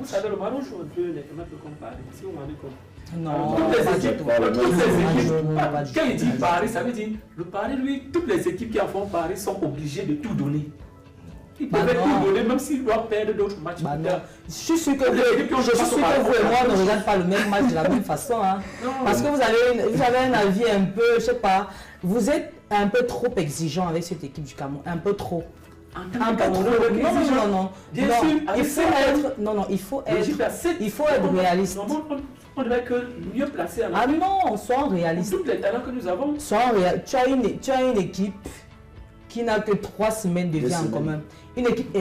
vous savez, le Maroc joue un peu comme Paris. Si vous m'avez compris. Non, toutes les pas équipes, du tout. quand il dit Paris, ça veut dire le Paris, lui, toutes les équipes qui en font Paris sont obligées de tout donner. Ils peuvent tout donner, même s'ils doivent perdre d'autres matchs. Je suis sûr que vous et moi ne regardons pas le même match de la même façon. Hein. Parce que vous avez un avis un peu, je sais pas, vous êtes un peu trop exigeant avec cette équipe du Cameroun, un peu trop. Un peu trop. Non. Bien sûr, il faut être réaliste. On devrait que mieux placer à la non, sois réaliste. Tous les talents que nous avons. Tu as une équipe qui n'a que 3 semaines de vie en commun. Une équipe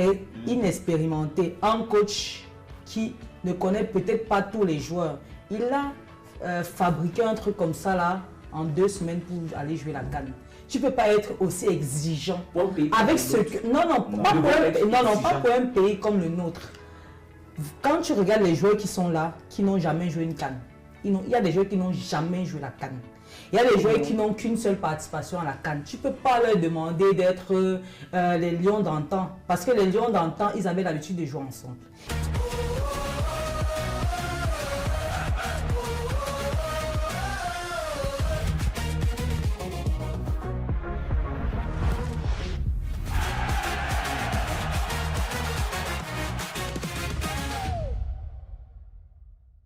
inexpérimentée, un coach qui ne connaît peut-être pas tous les joueurs. Il a fabriqué un truc comme ça là en 2 semaines pour aller jouer la CAN. Tu ne peux pas être aussi exigeant avec ce que... pas pour un pays comme le nôtre. Quand tu regardes les joueurs qui sont là, qui n'ont jamais joué une CAN, il y a des joueurs qui n'ont jamais joué la CAN. Il y a des joueurs qui n'ont qu'une seule participation à la CAN. Tu ne peux pas leur demander d'être les Lions d'antan. Parce que les Lions d'antan, ils avaient l'habitude de jouer ensemble.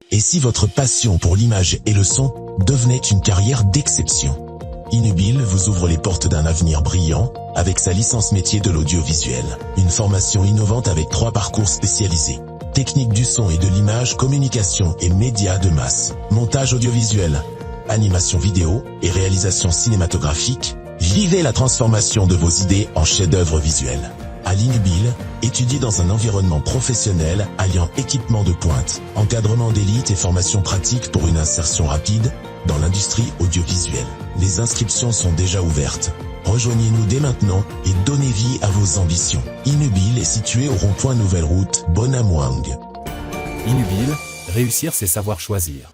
Et si votre passion pour l'image et le son devenait une carrière d'exception? Inubil vous ouvre les portes d'un avenir brillant avec sa licence métier de l'audiovisuel. Une formation innovante avec 3 parcours spécialisés. Technique du son et de l'image, communication et médias de masse. Montage audiovisuel, animation vidéo et réalisation cinématographique. Vivez la transformation de vos idées en chefs-d'œuvre visuels. À l'Inubil, étudiez dans un environnement professionnel alliant équipement de pointe, encadrement d'élite et formation pratique pour une insertion rapide dans l'industrie audiovisuelle. Les inscriptions sont déjà ouvertes. Rejoignez-nous dès maintenant et donnez vie à vos ambitions. Inubil est situé au rond-point Nouvelle Route, Bonamwang. Inubil, réussir c'est savoir choisir.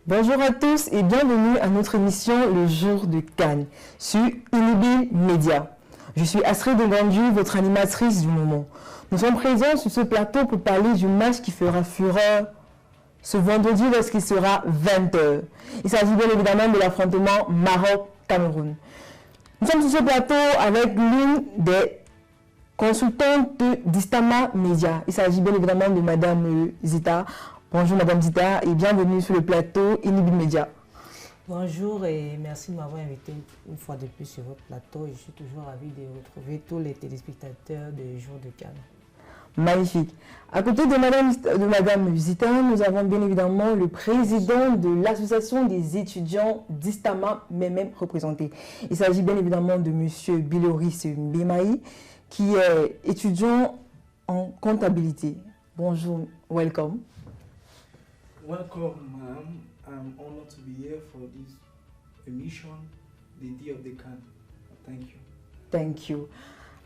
Bonjour à tous et bienvenue à notre émission Le Jour de Cannes sur Inubil Média. Je suis Astrid Ngandju, votre animatrice du moment. Nous sommes présents sur ce plateau pour parler du match qui fera fureur ce vendredi lorsqu'il sera 20h. Il s'agit bien évidemment de l'affrontement Maroc-Cameroun. Nous sommes sur ce plateau avec l'une des consultantes d'Istama Media. Il s'agit bien évidemment de Madame Zita. Bonjour Madame Zita et bienvenue sur le plateau Inubil Media. Bonjour et merci de m'avoir invité une fois de plus sur votre plateau. Je suis toujours ravie de retrouver tous les téléspectateurs de Jour de Cannes. Magnifique. À côté de Madame Zita, nous avons bien évidemment le président de l'association des étudiants d'Istama, même représenté. Il s'agit bien évidemment de Monsieur Biloris Mbemaï, qui est étudiant en comptabilité. Bonjour, welcome. Welcome, ma'am. I'm honored to be here for this emission, the Day of the Can. Thank you. Thank you.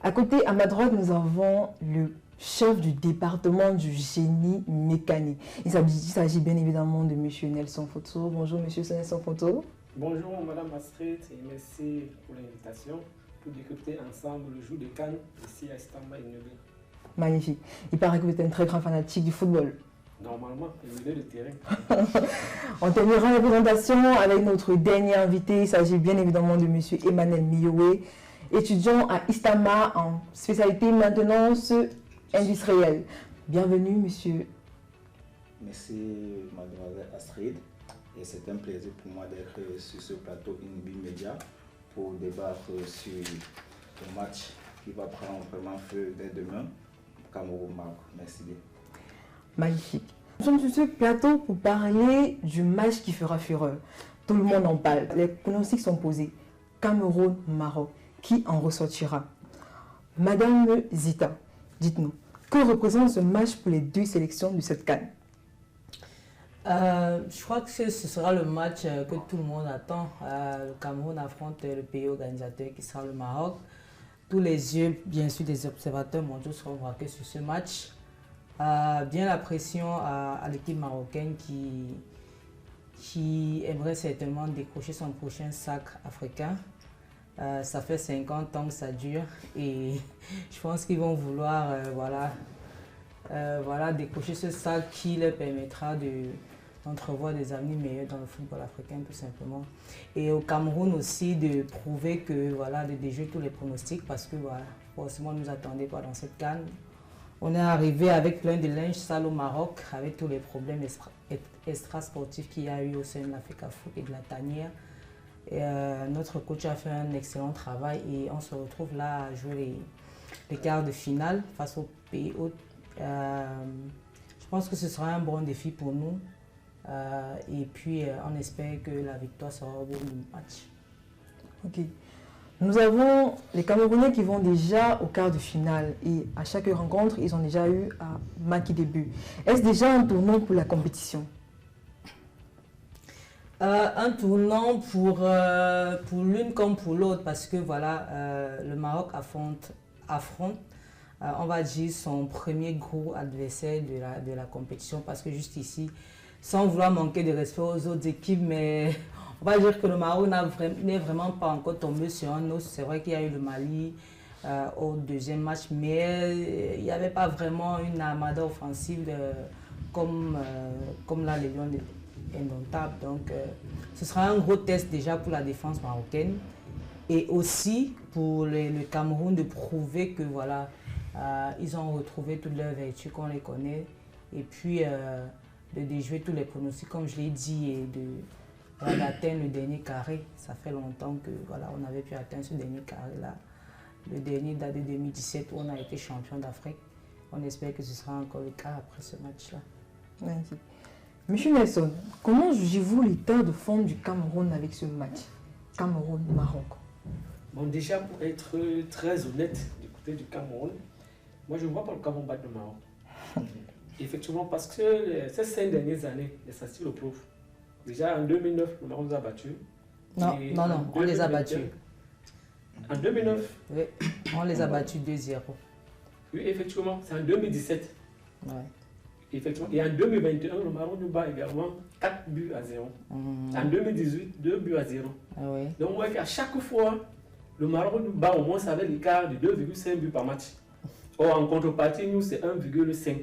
À côté, à ma droite, nous avons le chef du département du génie mécanique. Il s'agit bien évidemment de M. Nelson Photo. Bonjour M. Nelson Photo. Bonjour Mme Astrid et merci pour l'invitation pour décrypter ensemble le jour de Cannes ici à Istama Inubil. Magnifique. Il paraît que vous êtes un très grand fanatique du football. Normalement, le milieu de terrain. On terminera la présentation avec notre dernier invité. Il s'agit bien évidemment de M. Emmanuel Miyowe, étudiant à Istama en spécialité maintenance industrielle. Bienvenue, monsieur. Merci, mademoiselle Astrid. Et c'est un plaisir pour moi d'être sur ce plateau Inubil Media pour débattre sur le match qui va prendre vraiment feu dès demain, Cameroun-Maroc. Merci bien. Magnifique. Nous sommes sur ce plateau pour parler du match qui fera fureur. Tout le monde en parle. Les pronostics sont posés. Cameroun-Maroc. Qui en ressortira? Madame Zita, dites-nous, que représente ce match pour les 2 sélections de cette CAN? Je crois que ce sera le match que tout le monde attend. Le Cameroun affronte le pays organisateur qui sera le Maroc. Tous les yeux, bien sûr, des observateurs mondiaux seront braqués sur ce match. Bien la pression à l'équipe marocaine qui aimerait certainement décrocher son prochain sac africain. Ça fait 50 ans que ça dure et je pense qu'ils vont vouloir voilà, décrocher ce sac qui leur permettra d'entrevoir des avenirs meilleurs dans le football africain tout simplement. Et au Cameroun aussi de prouver que voilà, de déjouer tous les pronostics parce que voilà, forcément nous attendait pas dans cette CAN. On est arrivé avec plein de linge sale au Maroc avec tous les problèmes extra-sportifs qu'il y a eu au sein de l'Africa Foot et de la tanière. Et, notre coach a fait un excellent travail et on se retrouve là à jouer les quarts de finale face aux pays hôtes. Je pense que ce sera un bon défi pour nous et puis on espère que la victoire sera au bout du match. Ok. Nous avons les Camerounais qui vont déjà au quart de finale et à chaque rencontre, ils ont déjà eu à marquer des buts. Est-ce déjà un tournant pour la compétition? Un tournant pour l'une comme pour l'autre parce que voilà, le Maroc affronte on va dire son premier gros adversaire de la compétition parce que juste ici, sans vouloir manquer de respect aux autres équipes, mais on va dire que le Maroc n'est vraiment pas encore tombé sur un os. C'est vrai qu'il y a eu le Mali au deuxième match, mais il n'y avait pas vraiment une armada offensive comme là les Lions indomptables. Donc ce sera un gros test déjà pour la défense marocaine et aussi pour le Cameroun de prouver que voilà, ils ont retrouvé toutes leurs vertus qu'on les connaît et puis de déjouer tous les pronostics comme je l'ai dit et d'atteindre le dernier carré. Ça fait longtemps que voilà, on avait pu atteindre ce dernier carré là. Le dernier date de 2017 où on a été champion d'Afrique. On espère que ce sera encore le cas après ce match-là. Merci. Monsieur Nelson, comment jugez-vous l'état de forme du Cameroun avec ce match Cameroun-Maroc? Bon, déjà, pour être très honnête du côté du Cameroun, moi je ne vois pas le Cameroun battre le Maroc. Effectivement, parce que ces 5 dernières années, les statistiques le prouvent. Déjà en 2009, le Maroc nous a battus. Non, on les a battus. En 2009? Oui, on les a battus 2-0. Oui, effectivement, c'est en 2017. Ouais. Effectivement. Et en 2021, le Maroc nous bat également 4 buts à 0. En 2018, 2 buts à 0. Ah oui. Donc on voit qu'à chaque fois, le Maroc nous bat au moins avec l'écart de 2,5 buts par match. Or, en contrepartie, nous, c'est 1,5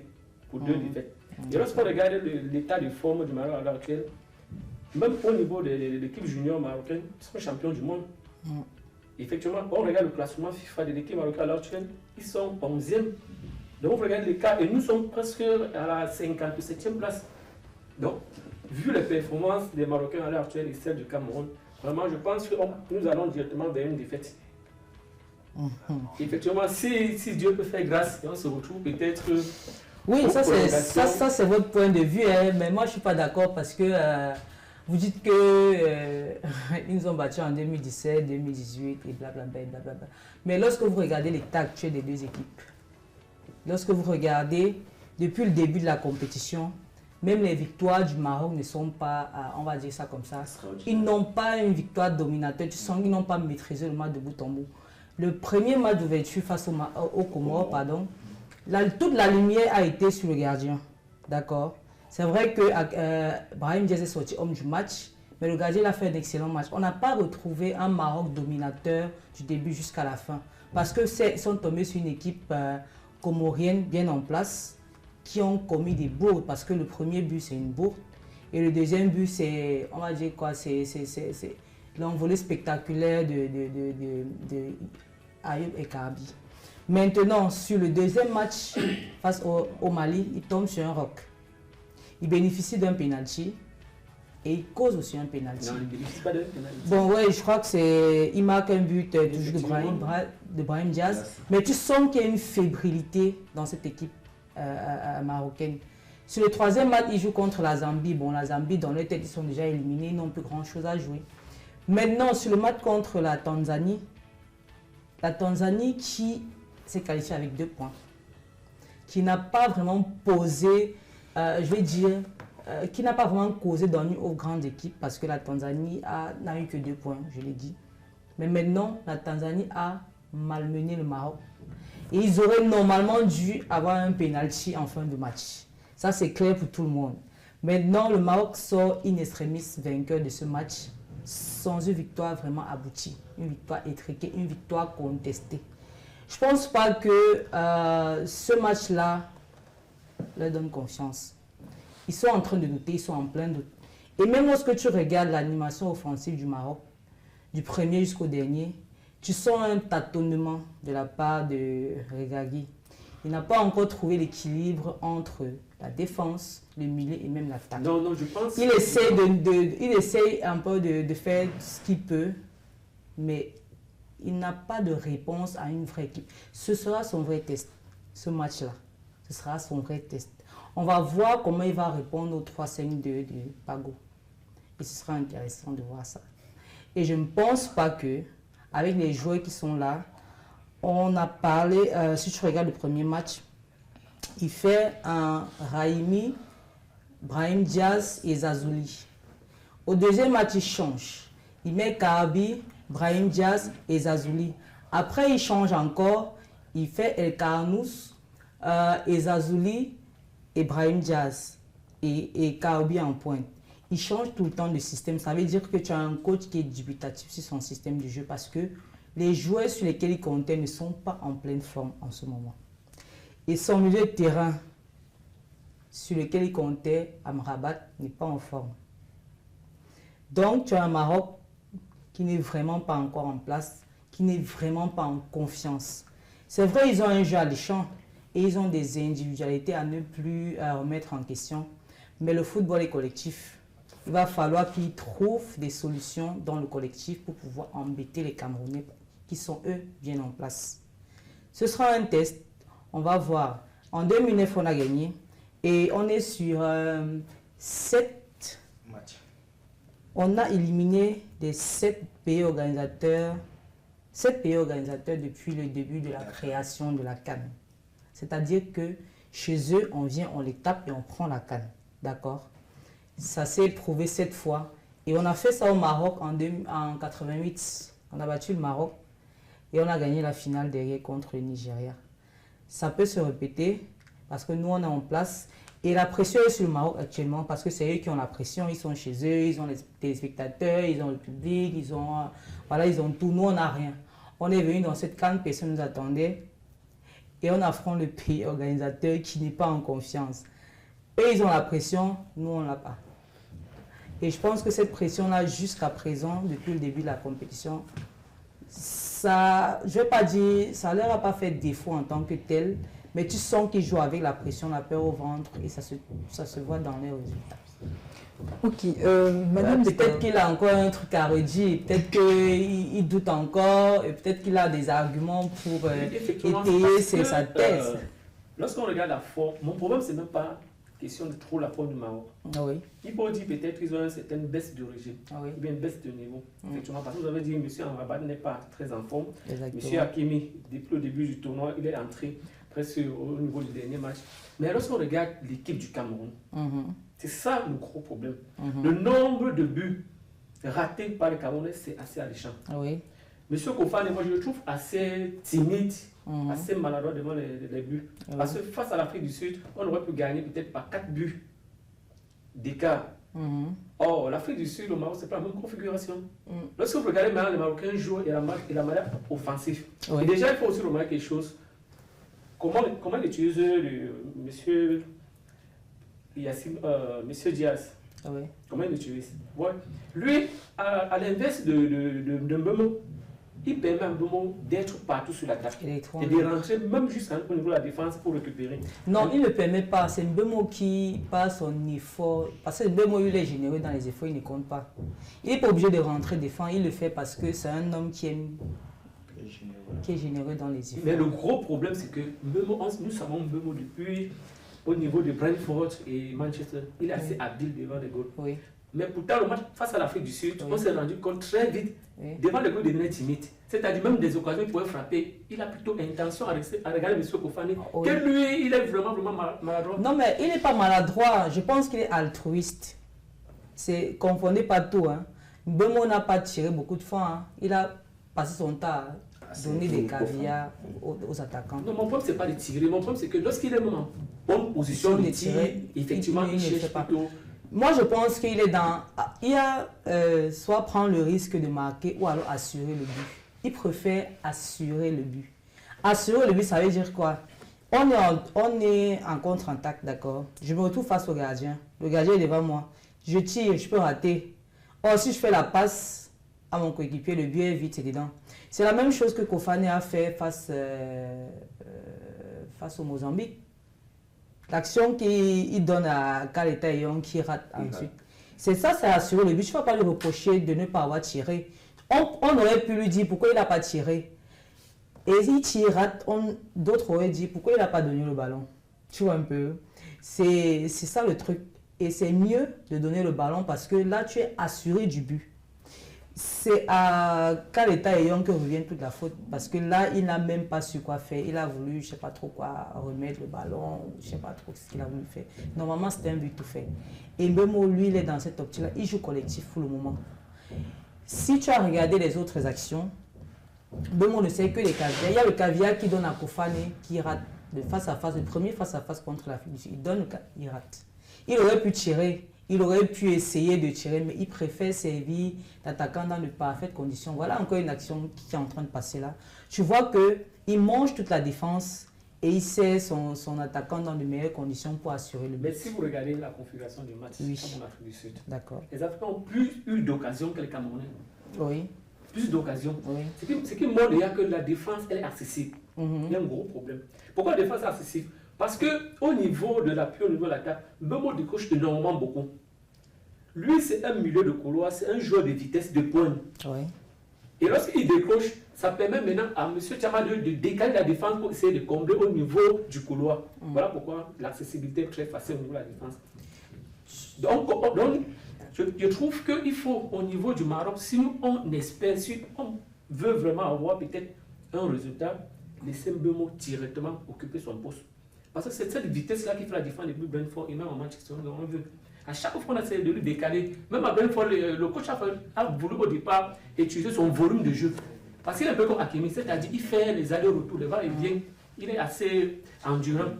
pour 2 défaites. Et lorsqu'on regarde l'état de forme du Maroc à l'heure actuelle, même au niveau de l'équipe junior marocaine, ils sont champions du monde. Effectivement, on regarde le classement FIFA de l'équipe marocaine à l'heure actuelle, ils sont 11e. Donc on regarde les cas et nous sommes presque à la 57e place. Donc, vu les performances des Marocains à l'heure actuelle et celles du Cameroun, vraiment je pense que nous allons directement vers une défaite. Effectivement, si Dieu peut faire grâce, on se retrouve peut-être... Oui, ça c'est votre point de vue, hein, mais moi je ne suis pas d'accord parce que vous dites que ils nous ont battus en 2017, 2018 et blablabla. Mais lorsque vous regardez l'état actuel des deux équipes, lorsque vous regardez depuis le début de la compétition, même les victoires du Maroc ne sont pas, on va dire ça comme ça, ils n'ont pas une victoire dominateur, tu sens qu'ils n'ont pas maîtrisé le match de bout en bout. Le premier match d'ouverture face au Comores, pardon, toute la lumière a été sur le gardien, d'accord. C'est vrai que Brahim Diaz est sorti homme du match, mais le gardien a fait un excellent match. On n'a pas retrouvé un Maroc dominateur du début jusqu'à la fin, parce que ils sont tombés sur une équipe comorienne bien en place, qui ont commis des bourdes, parce que le premier but c'est une bourde, et le deuxième but c'est, on va dire quoi, c'est l'envolée spectaculaire de Ayoub et Kabi. Maintenant, sur le deuxième match face au Mali, il tombe sur un roc. Il bénéficie d'un penalty et il cause aussi un penalty. Non, il ne bénéficie pas d'un penalty. Bon, ouais, je crois que c'est. Il marque un but toujours de Brahim Diaz. Mais tu sens qu'il y a une fébrilité dans cette équipe marocaine. Sur le troisième match, il joue contre la Zambie. Bon, la Zambie, dans leur tête, ils sont déjà éliminés, ils n'ont plus grand chose à jouer. Maintenant, sur le match contre la Tanzanie qui s'est qualifiée avec 2 points, qui n'a pas vraiment posé, je vais dire, qui n'a pas vraiment causé d'ennui aux grandes équipes parce que la Tanzanie n'a eu que 2 points, je l'ai dit. Mais maintenant, la Tanzanie a malmené le Maroc. Et ils auraient normalement dû avoir un penalty en fin de match. Ça, c'est clair pour tout le monde. Maintenant, le Maroc sort in extremis vainqueur de ce match sans une victoire vraiment aboutie, une victoire étriquée, une victoire contestée. Je ne pense pas que ce match-là leur donne confiance. Ils sont en train de douter, ils sont en plein doute. Et même lorsque tu regardes l'animation offensive du Maroc, du premier jusqu'au dernier, tu sens un tâtonnement de la part de Regragui. Il n'a pas encore trouvé l'équilibre entre la défense, le milieu et même l'attaque. Non, je pense... Il essaie un peu de faire ce qu'il peut, mais il n'a pas de réponse à une vraie équipe. Ce sera son vrai test, ce match-là. Ce sera son vrai test. On va voir comment il va répondre au 3-5-2 de Pago. Et ce sera intéressant de voir ça. Et je ne pense pas que, avec les joueurs qui sont là, on a parlé, si tu regardes le premier match, il fait un Raimi, Brahim Diaz et Zazouli. Au deuxième match, il change. Il met Karabi, Brahim Diaz et Zazouli. Après, il change encore. Il fait El Karnous, et Zazouli et Brahim Diaz et Karabi en pointe. Il change tout le temps de système. Ça veut dire que tu as un coach qui est dubitatif sur son système de jeu parce que les joueurs sur lesquels il comptait ne sont pas en pleine forme en ce moment. Et son milieu de terrain sur lequel il comptait, Amrabat, n'est pas en forme. Donc, tu as un Maroc qui n'est vraiment pas encore en place, qui n'est vraiment pas en confiance. C'est vrai, ils ont un jeu alléchant et ils ont des individualités à ne plus remettre en question. Mais le football est collectif. Il va falloir qu'ils trouvent des solutions dans le collectif pour pouvoir embêter les Camerounais qui sont, eux, bien en place. Ce sera un test. On va voir. En 2009, on a gagné. Et on est sur 7 matchs. On a éliminé les 7 pays organisateurs. 7 pays organisateurs depuis le début de la création de la CAN. C'est-à-dire que chez eux, on vient, on les tape et on prend la CAN. D'accord? Ça s'est prouvé 7 fois. Et on a fait ça au Maroc en 88. On a battu le Maroc et on a gagné la finale derrière contre le Nigeria. Ça peut se répéter parce que nous, on est en place. Et la pression est sur le Maroc actuellement parce que c'est eux qui ont la pression. Ils sont chez eux, ils ont les téléspectateurs, ils ont le public, ils ont tout. Nous, on n'a rien. On est venu dans cette CAN, personne ne nous attendait. Et on affronte le pays organisateur qui n'est pas en confiance. Eux, ils ont la pression, nous, on ne l'a pas. Et je pense que cette pression-là, jusqu'à présent, depuis le début de la compétition, ça, je ne vais pas dire, ça ne leur a pas fait défaut en tant que tel, mais tu sens qu'ils jouent avec la pression, la peur au ventre, et ça se voit dans les résultats. Ok, madame... Peut-être qu'il a encore un truc à redire, peut-être qu'il doute encore, et peut-être qu'il a des arguments pour étayer sa thèse. Lorsqu'on regarde la forme, mon problème, c'est même pas question de trop la forme du Maroc. Ah oui. Il peut dire peut-être qu'ils ont une certaine baisse de régime, ah oui. ou bien une baisse de niveau. Effectivement, parce que vous avez dit que M. Amrabat n'est pas très en forme. Exactement. M. Hakimi, depuis le début du tournoi, il est entré presque au niveau du dernier match. Mais lorsqu'on regarde l'équipe du Cameroun, c'est ça le gros problème. Le nombre de buts ratés par les Camerounais, c'est assez alléchant. Ah oui. M. Kofane, moi je le trouve assez timide, assez maladroit devant les buts. Ah Parce que face à l'Afrique du Sud, on aurait pu gagner peut-être par 4 buts d'écart. Or, l'Afrique du Sud, le Maroc, c'est pas la même configuration. Lorsque vous regardez maintenant les Marocains jouent et la manière offensive. Oui. Et déjà, il faut aussi remarquer quelque chose. Comment il utilise monsieur Diaz? Ah oui. Comment il l'utilise? Ouais. Lui, à l'inverse de Mbeumo, il permet à Mbeumo d'être partout sur l'attaque et de rentrer même jusqu'au niveau de la défense pour récupérer. Non, il ne le permet pas. C'est Mbeumo qui passe son effort. Parce que Mbeumo, il est généreux dans les efforts, il ne compte pas. Il n'est pas obligé de rentrer défendre, il le fait parce que c'est un homme qui est généreux dans les efforts. Mais le gros problème, c'est que Mbeumo, nous savons Mbeumo depuis au niveau de Brentford et Manchester, il est assez habile devant les goals. Oui. Mais pourtant, le match face à l'Afrique du Sud, on s'est rendu compte très vite, devant les goals, il devenait timide. C'est-à-dire même des occasions qu'il pouvait frapper, il a plutôt intention à regarder M. Kofane, que lui, il est vraiment maladroit. Non, mais il n'est pas maladroit, je pense qu'il est altruiste. C'est confondez pas tout. Mbeumo n'a pas tiré beaucoup de fois, il a passé son temps à donner des caviars aux attaquants. Non, mon problème, ce n'est pas de tirer. Mon problème, c'est que lorsqu'il est même en bonne position de tirer, effectivement, il cherche plutôt. Moi, je pense qu'il est dans... Il a soit prendre le risque de marquer ou alors assurer le but. Il préfère assurer le but. Assurer le but, ça veut dire quoi? On est en contre-attaque, d'accord. Je me retrouve face au gardien. Le gardien est devant moi. Je tire, je peux rater. Or, si je fais la passe à mon coéquipier, le but est vite, c'est dedans. C'est la même chose que Kofane a fait face au Mozambique. L'action qu'il donne à Kaleta Young qui rate ensuite. C'est ça, c'est assurer le but. Je ne vais pas lui reprocher de ne pas avoir tiré. On aurait pu lui dire pourquoi il n'a pas tiré. Et il tire, rate, d'autres auraient dit pourquoi il n'a pas donné le ballon. Tu vois un peu. C'est ça le truc. Et c'est mieux de donner le ballon parce que là, tu es assuré du but. C'est à Kaleta Young que revient toute la faute parce que là, il n'a même pas su quoi faire. Il a voulu, je ne sais pas trop quoi, remettre le ballon, je ne sais pas trop ce qu'il a voulu faire. Normalement, c'était un but tout fait. Et Mbeumo, lui, il est dans cette optique-là. Il joue collectif pour le moment. Si tu as regardé les autres actions, Mbeumo ne sait que les caviars. Il y a le caviar qui donne à Kofane, qui rate de face à face, le premier face à face contre l'Afrique du Sud. Il donne, il rate. Il aurait pu tirer. Il aurait pu essayer de tirer, mais il préfère servir l'attaquant dans de parfaites conditions. Voilà encore une action qui est en train de passer là. Tu vois qu'il mange toute la défense et il sert son attaquant dans de meilleures conditions pour assurer le but. Mais si vous regardez la configuration du match oui. en Afrique du Sud, les Africains ont plus eu d'occasions que les Camerounais. Oui. Plus d'occasions. Oui. Ce qui montre déjà que la défense elle est accessible. Il y a un gros problème. Pourquoi la défense est accessible? Parce qu'au niveau de l'appui, au niveau de l'attaque, Mbeumo décoche énormément beaucoup. Lui, c'est un milieu de couloir, c'est un joueur de vitesse de pointe. Oui. Et lorsqu'il décroche, ça permet maintenant à M. Tchama de décaler la défense pour essayer de combler au niveau du couloir. Voilà pourquoi l'accessibilité est très facile au niveau de la défense. Donc je trouve qu'il faut, au niveau du Maroc, si on espère, si on veut vraiment avoir peut-être un résultat, laisser Mbeumo directement occuper son poste. Parce que c'est cette vitesse-là qui fait la différence depuis Brentford et même en Manchester. On veut. À chaque fois qu'on essaie de lui décaler, même à Brentford, le coach a voulu au départ utiliser son volume de jeu. Parce qu'il est un peu comme Hakimi, c'est-à-dire qu'il fait les allers-retours, les va-et-vient, il est assez endurant.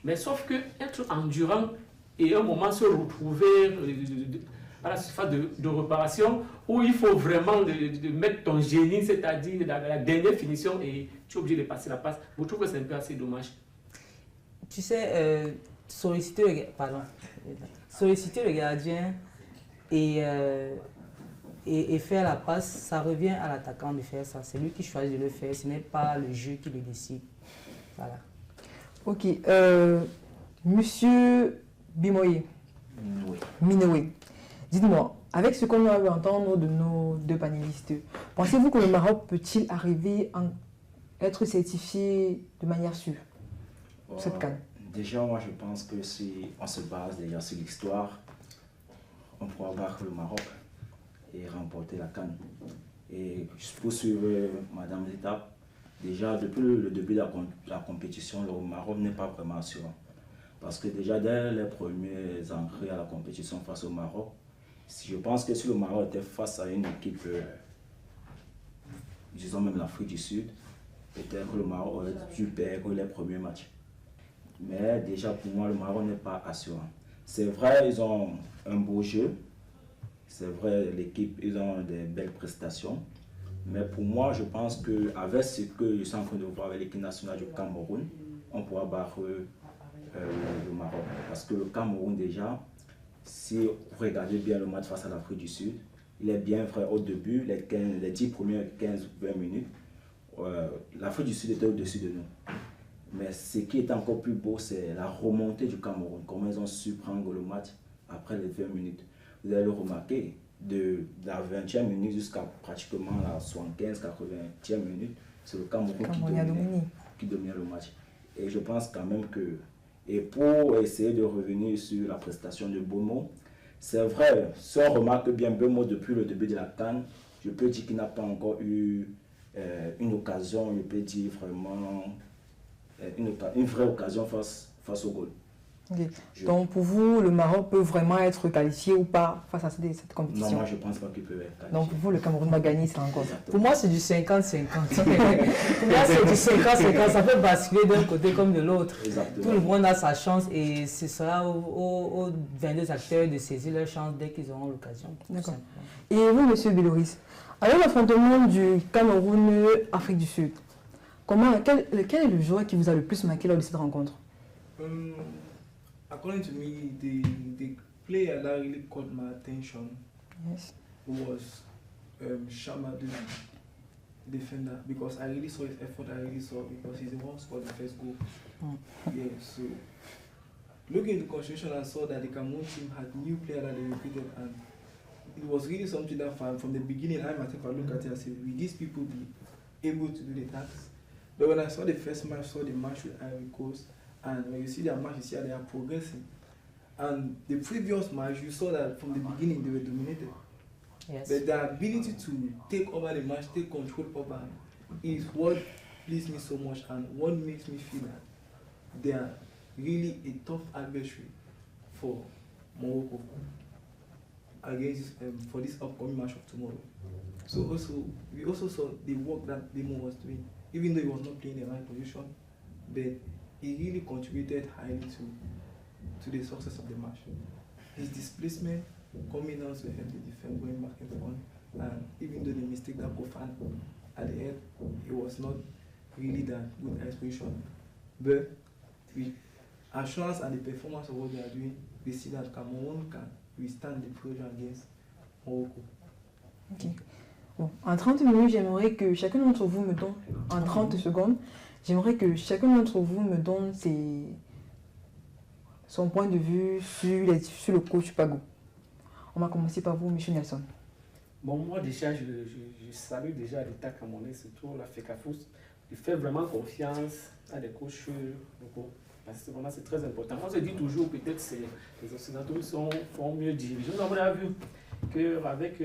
Mais sauf que être endurant et à un moment se retrouver à la surface de réparation où il faut vraiment de mettre ton génie, c'est-à-dire la dernière finition et tu es obligé de passer la passe. Je trouve que c'est un peu assez dommage. Tu sais, solliciter le gardien et faire la passe, ça revient à l'attaquant de faire ça. C'est lui qui choisit de le faire, ce n'est pas le jeu qui le décide. Voilà. Ok. Monsieur Bimoye, Minoé, dites-moi, avec ce qu'on a pu entendre de nos deux panélistes, pensez-vous que le Maroc peut-il arriver à être certifié de manière sûre cette CAN? Déjà, moi je pense que si on se base déjà sur l'histoire, on pourra battre le Maroc et remporter la CAN. Et pour suivre Madame Zita, déjà depuis le début de la compétition, le Maroc n'est pas vraiment assurant. Parce que déjà dès les premiers entrées à la compétition face au Maroc, je pense que si le Maroc était face à une équipe, disons même l'Afrique du Sud, peut-être que le Maroc aurait pu perdre les premiers matchs. Mais déjà pour moi, le Maroc n'est pas assurant. C'est vrai, ils ont un beau jeu. C'est vrai, l'équipe, ils ont des belles prestations. Mais pour moi, je pense qu'avec ce que je suis en train de voir avec l'équipe nationale du Cameroun, on pourra battre le Maroc. Parce que le Cameroun déjà, si vous regardez bien le match face à l'Afrique du Sud, il est bien vrai au début, les 10 premières 15-20 minutes, l'Afrique du Sud était au-dessus de nous. Mais ce qui est encore plus beau, c'est la remontée du Cameroun. Comment ils ont su prendre le match après les 20 minutes. Vous allez le remarquer, de la 20e minute jusqu'à pratiquement la 75-80e minute, c'est le Cameroun qui domine le match. Et je pense quand même que, et pour essayer de revenir sur la prestation de Mbeumo, c'est vrai, si on remarque bien Mbeumo depuis le début de la CAN, je peux dire qu'il n'a pas encore eu une occasion, je peux dire vraiment une vraie occasion face au goal. Okay. Donc pour vous, le Maroc peut vraiment être qualifié ou pas face à cette compétition? Non, moi je ne pense pas qu'il peut être qualifié. Donc pour vous, le Cameroun va gagner ça encore? Pour moi, c'est du 50-50. Pour moi, c'est du 50-50. Ça peut basculer d'un côté comme de l'autre. Tout le monde a sa chance et ce sera aux 22 acteurs de saisir leur chance dès qu'ils auront l'occasion. D'accord. Et vous, M. Beloris, avec l'affrontement du Cameroun-Afrique du Sud, Quel est le joueur qui vous a le plus marqué lors de cette rencontre? According to me, the player that really caught my attention was Shamadou, defender, because I really saw his effort. I really saw because he's the one who scored the first goal. Yeah, so looking at the constitution, I saw that the Cameroon team had new players that they recruited, and it was really something that from the beginning, I myself, I look at it and say, will these people be able to do the task? But when I saw the first match, saw the match with Ivory Coast, and when you see their match, you see how they are progressing. And the previous match, you saw that from the beginning they were dominated. Yes. But their ability to take over the match, take control over it, is what pleased me so much and what makes me feel that they are really a tough adversary for Morocco against for this upcoming match of tomorrow. So we also saw the work that Demo was doing, even though he was not playing the right position, but he really contributed highly to the success of the match. His displacement coming down to help the defense going back and front, and even though the mistake that Kofan at the end, it was not really that good exposition, but with assurance and the performance of what they are doing, we see that Cameroon can withstand the pressure against Morocco. Ok. Bon, en 30 minutes, j'aimerais que chacun d'entre vous me donne, en 30 secondes, j'aimerais que chacun d'entre vous me donne son point de vue sur le coach Pago. On va commencer par vous, M. Nelson. Bon, moi déjà, je salue déjà l'État camerounais, surtout la FECAFOOT. Il fait vraiment confiance à des coachs locaux. Parce que vraiment, c'est très important. On se dit toujours, peut-être que les Occidentaux font mieux diriger. Nous avons vu qu'avec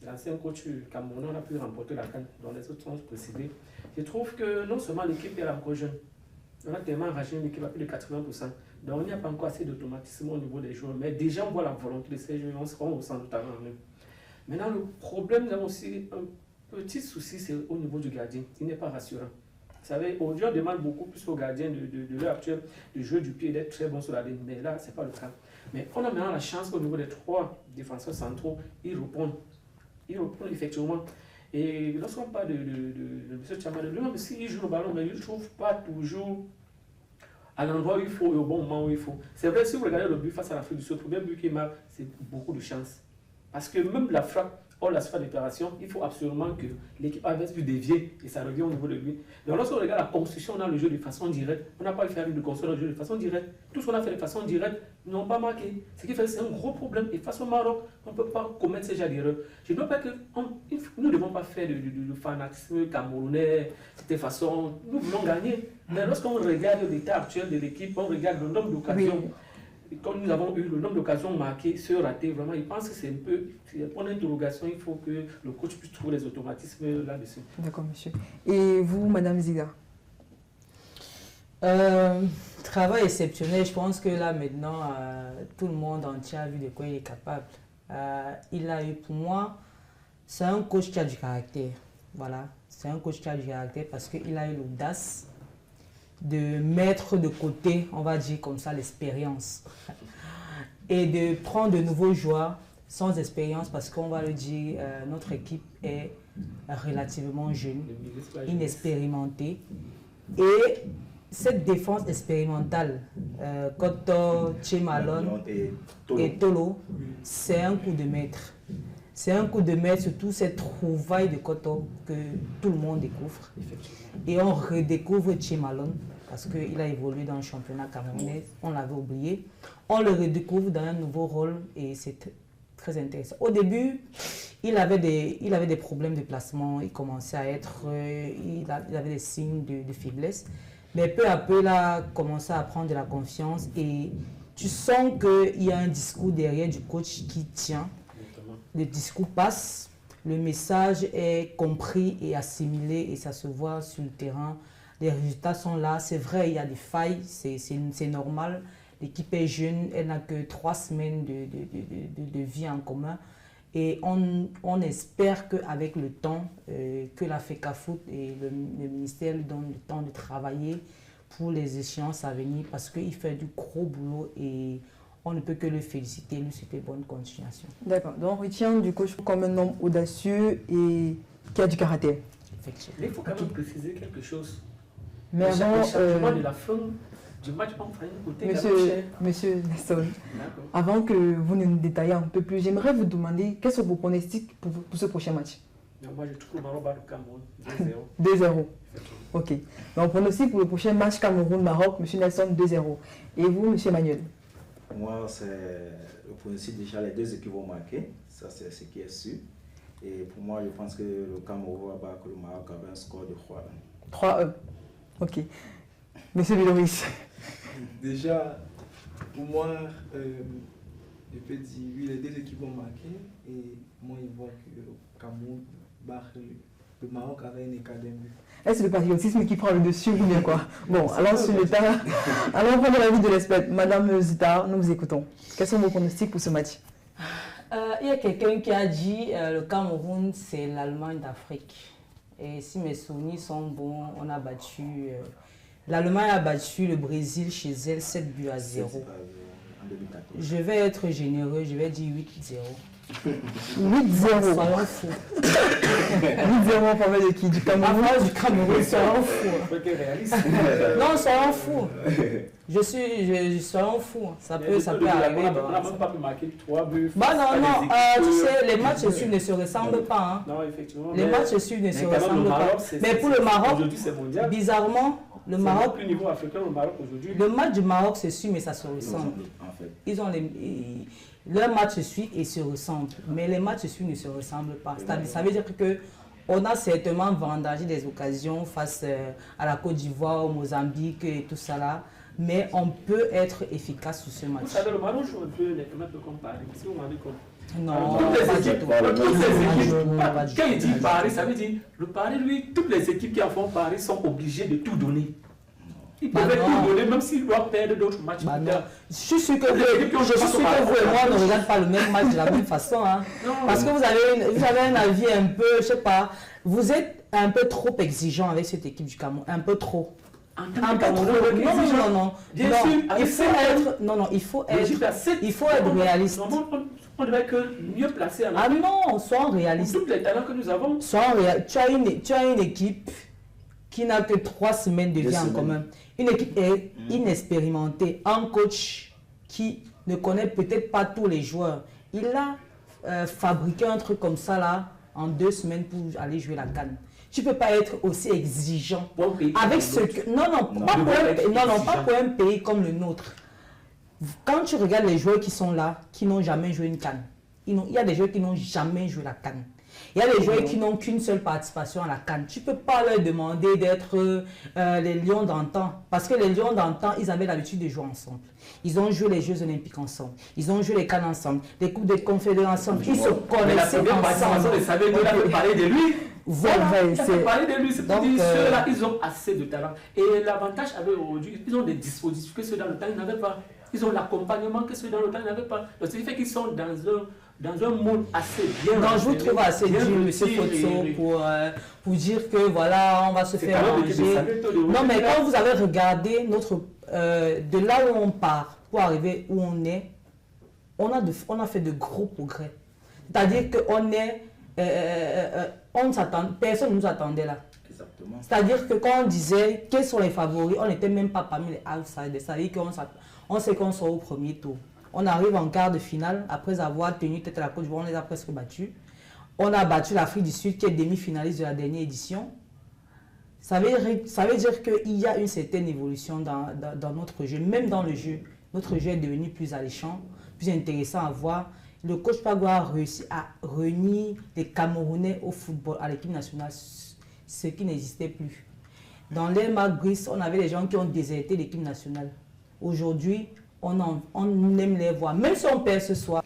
l'ancien coach camerounais, on a pu remporter la CAN dans les autres sens précédés. Je trouve que non seulement l'équipe est encore jeune, on a tellement arraché une équipe à plus de 80%. Donc il n'y a pas encore assez d'automatisme au niveau des joueurs. Mais déjà, on voit la volonté de ces joueurs, on ressent notamment en eux. Maintenant, le problème, nous avons aussi un petit souci, c'est au niveau du gardien. Il n'est pas rassurant. Vous savez, aujourd'hui, on demande beaucoup plus aux gardiens de l'heure actuelle de jouer du pied et d'être très bon sur la ligne. Mais là, ce n'est pas le cas. Mais on a maintenant la chance qu'au niveau des 3 défenseurs centraux, ils répondent. Ils répondent effectivement. Et lorsqu'on parle de M. Tchama, lui-même, s'il joue le ballon, mais il ne trouve pas toujours à l'endroit où il faut et au bon moment où il faut. C'est vrai, si vous regardez le but face à l'Afrique du Sud, le premier but qu'il marque, c'est beaucoup de chance. Parce que même la frappe, hors la sphère d'opération, il faut absolument que l'équipe adverse puisse dévier et ça revient au niveau de lui. Donc lorsqu'on regarde la construction dans le jeu de façon directe, on n'a pas fait de construire le jeu de façon directe. Tout ce qu'on a fait de façon directe, ils n'ont pas marqué. Ce qui fait que c'est un gros problème. Et face au Maroc, on ne peut pas commettre ce genre d'erreur. Je ne veux pas que nous ne devons pas faire du fanatisme camerounais, de cette façon. Nous voulons gagner. Mais lorsqu'on regarde l'état actuel de l'équipe, on regarde le nombre d'occasions. Oui. Comme nous avons eu le nombre d'occasions marquées, ceux ratés, vraiment, il pense que c'est un peu pour l'interrogation, il faut que le coach puisse trouver les automatismes là-dessus. D'accord, monsieur. Et vous, Madame Ziga? Travail exceptionnel, je pense que là maintenant, tout le monde entier a vu de quoi il est capable. Il a eu, pour moi, c'est un coach qui a du caractère. Voilà, c'est un coach qui a du caractère parce qu'il a eu l'audace de mettre de côté, on va dire comme ça, l'expérience et de prendre de nouveaux joueurs sans expérience parce qu'on va le dire, notre équipe est relativement jeune, inexpérimentée et cette défense expérimentale, Koto, Tchemalon et Tolo, c'est un coup de maître. C'est un coup de maître, surtout cette trouvaille de Koto que tout le monde découvre. Et on redécouvre Tchemalon parce qu'il a évolué dans le championnat camerounais, on l'avait oublié. On le redécouvre dans un nouveau rôle et c'est très intéressant. Au début, il avait des problèmes de placement, il commençait à être, il avait des signes de faiblesse. Mais peu à peu, il a commencé à prendre de la confiance et tu sens qu'il y a un discours derrière du coach qui tient. Le discours passe, le message est compris et assimilé et ça se voit sur le terrain. Les résultats sont là, c'est vrai, il y a des failles, c'est normal. L'équipe est jeune, elle n'a que 3 semaines de vie en commun. Et on espère qu'avec le temps, que la FECAFOOT et le ministère lui donnent le temps de travailler pour les échéances à venir parce qu'il fait du gros boulot et on ne peut que le féliciter, lui souhaiter bonne continuation. D'accord, donc on retient du coach comme un homme audacieux et qui a du caractère. Effectivement. Mais il faut quand même préciser quelque chose. Mais Le avant, changement de la fin du match, on fera une côté Monsieur Nelson, D'accord. avant que vous ne nous détailliez un peu plus, j'aimerais vous demander quels sont vos pronostics pour ce prochain match. Moi, je trouve le Maroc bat le Cameroun 2-0. 2-0. Ok. Donc, pronostic pour le prochain match Cameroun-Maroc, Monsieur Nelson, 2-0. Et vous, Monsieur Emmanuel? Moi, c'est le pronostic déjà, les deux équipes vont marquer. Ça, c'est ce qui est sûr. Et pour moi, je pense que le Cameroun va battre le Maroc avec un score de 3-1. 3-1. Ok. Monsieur Viloris? Déjà, pour moi, je peux dire, oui, les deux équipes vont marquer. Et moi, je vois que le Cameroun bat le Maroc avec un écart d'un but. Est-ce le patriotisme qui prend le dessus ou bien quoi? Bon, alors sur le terrain, allons prendre l'avis de l'expert. Madame Zita, nous vous écoutons. Quels sont vos pronostics pour ce match? Il y a quelqu'un qui a dit le Cameroun, c'est l'Allemagne d'Afrique. Et si mes souvenirs sont bons, on a battu... l'Allemagne a battu le Brésil chez elle 7 buts à 0. Je vais être généreux, je vais dire 8-0. 8-0. Soyons fous. 8-0 en faveur de qui? Du Cameroun? Du Cameroun, soyons fous. Non, soyons fous. Soyons fous. Ça peut arriver. On n'a même pas pu marquer 3 buts. Non, tu sais, les matchs dessus ne se ressemblent pas. Hein. Non, effectivement. Les matchs dessus ne se ressemblent pas. Mais pour le Maroc, bizarrement, le Maroc, plus niveau africain, le Maroc aujourd'hui. Le match du Maroc se suit, mais ça se ressemble. Ils ont leur match se suit et se ressemble, mais les matchs se suivent ne se ressemblent pas. Ça veut dire que on a certainement vendangé des occasions face à la Côte d'Ivoire, au Mozambique et tout ça là, mais on peut être efficace sur ce match. Vous savez, le Maroc joue un peu les de comparer. Si vous m'avez compris. Non, toutes les équipes, quand il dit Paris, ça veut dire le Paris, lui, toutes les équipes qui en font Paris sont obligées de tout donner. Ils peuvent tout donner, même s'ils doivent perdre d'autres matchs. Je suis sûr que vous et moi ne regardons pas le même match de la même façon. Hein. Parce que vous avez un avis un peu, je sais pas, vous êtes un peu trop exigeant avec cette équipe du Cameroun, un peu trop. Un peu trop. Non. Bien sûr, il faut être réaliste. On devrait que mieux placer. Ah non, soyons réalistes. Tous les talents que nous avons. Tu as une équipe qui n'a que 3 semaines de vie en commun. Une équipe inexpérimentée, un coach qui ne connaît peut-être pas tous les joueurs. Il a fabriqué un truc comme ça là en 2 semaines pour aller jouer la CAN. Tu ne peux pas être aussi exigeant avec ce que... pas pour un pays comme le nôtre. Quand tu regardes les joueurs qui sont là, qui n'ont jamais joué une CAN, il y a des joueurs qui n'ont jamais joué la CAN. Il y a des joueurs qui n'ont qu'une seule participation à la CAN. Tu ne peux pas leur demander d'être les Lions d'antan. Parce que les Lions d'antan, ils avaient l'habitude de jouer ensemble. Ils ont joué les Jeux Olympiques ensemble. Ils ont joué les CAN ensemble. Les Coupes des Confédérations. Ils se connaissaient ensemble. Vous savez, on a fait parler de lui. Voilà, il a fait parler de lui. C'est pour dire ceux-là, ils ont assez de talent. Et l'avantage avec aujourd'hui, ils ont des dispositifs que ceux dans le temps, ils n'avaient pas. Ils ont l'accompagnement que ceux dans le temps, ils n'avaient pas. Donc, ce qui fait qu'ils sont dans un monde assez bien. Non, je vous trouve assez dur, monsieur Fotso, pour dire que voilà, on va se faire manger. Non, mais quand vous avez regardé de là où on part pour arriver où on est, on a fait de gros progrès. C'est-à-dire qu'on est, personne ne nous attendait là. Exactement. C'est-à-dire que quand on disait quels sont les favoris, on n'était même pas parmi les outsiders. C'est-à-dire qu'on sait qu'on sort au premier tour. On arrive en quart de finale, après avoir tenu tête à la Côte d'Ivoire, on les a presque battus. On a battu l'Afrique du Sud qui est demi-finaliste de la dernière édition. Ça veut dire qu'il y a une certaine évolution dans notre jeu. Même dans le jeu, notre jeu est devenu plus alléchant, plus intéressant à voir. Le coach Pagua a réussi à réunir les Camerounais au football, à l'équipe nationale, ce qui n'existait plus. Dans l'ère Marc Brice, on avait des gens qui ont déserté l'équipe nationale. Aujourd'hui, on aime les voir. Même si on perd ce soir,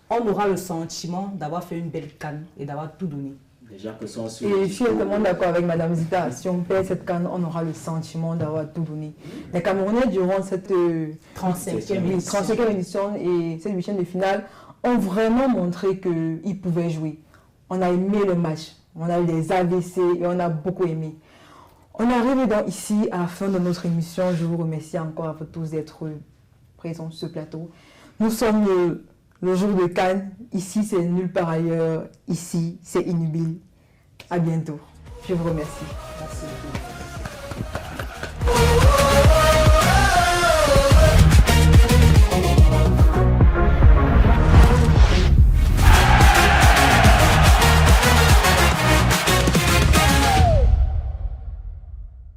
on aura le sentiment d'avoir fait une belle CAN et d'avoir tout donné. Déjà que sont et je suis totalement d'accord avec Madame Zita. Si on perd cette CAN, on aura le sentiment d'avoir tout donné. Les Camerounais, durant cette 35e édition et cette 8e de finale, ont vraiment montré qu'ils pouvaient jouer. On a aimé le match. On a eu des AVC et on a beaucoup aimé. On arrive donc ici à la fin de notre émission. Je vous remercie encore à vous tous d'être présents sur ce plateau. Nous sommes le jour de Cannes. Ici, c'est nulle part ailleurs. Ici, c'est Inubile. À bientôt. Je vous remercie. Merci beaucoup.